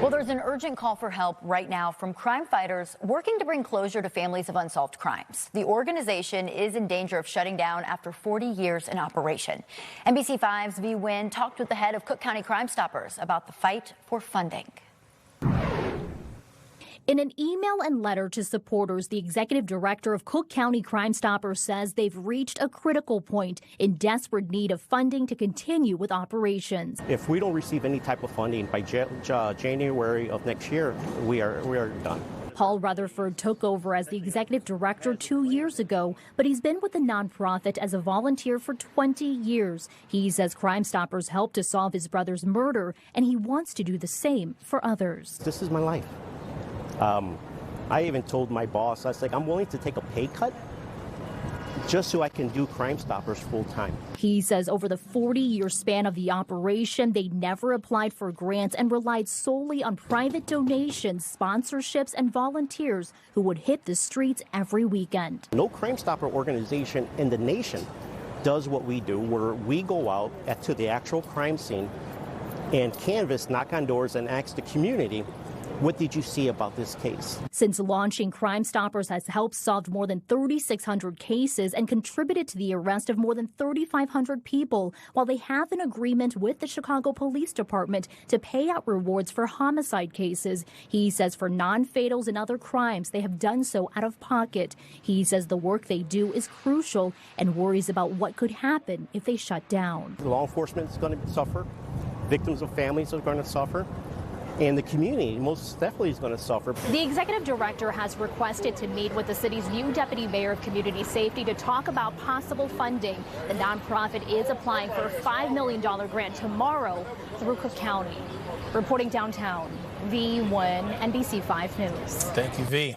Well, there's an urgent call for help right now from crime fighters working to bring closure to families of unsolved crimes. The organization is in danger of shutting down after 40 years in operation. NBC5's Vi Nguyen talked with the head of Cook County Crime Stoppers about the fight for funding. In an email and letter to supporters, the executive director of Cook County Crime Stoppers says they've reached a critical point in desperate need of funding to continue with operations. If we don't receive any type of funding by January of next year, we are done. Paul Rutherford took over as the executive director 2 years ago, but he's been with the nonprofit as a volunteer for 20 years. He says Crime Stoppers helped to solve his brother's murder, and he wants to do the same for others. This is my life. I even told my boss, I was like, I'm willing to take a pay cut just so I can do Crime Stoppers full time. He says over the 40-year span of the operation, they never applied for grants and relied solely on private donations, sponsorships, and volunteers who would hit the streets every weekend. No Crime Stopper organization in the nation does what we do, where we go out to the actual crime scene and canvass, knock on doors, and ask the community, what did you see about this case? Since launching, Crime Stoppers has helped solve more than 3,600 cases and contributed to the arrest of more than 3,500 people, while they have an agreement with the Chicago Police Department to pay out rewards for homicide cases. He says for non-fatals and other crimes, they have done so out of pocket. He says the work they do is crucial and worries about what could happen if they shut down. Law enforcement is going to suffer. Victims of families are going to suffer. And the community most definitely is going to suffer. The executive director has requested to meet with the city's new deputy mayor of community safety to talk about possible funding. The nonprofit is applying for a $5 million grant tomorrow through Cook County. Reporting downtown, Vi Nguyen, NBC5 News. Thank you, Vi.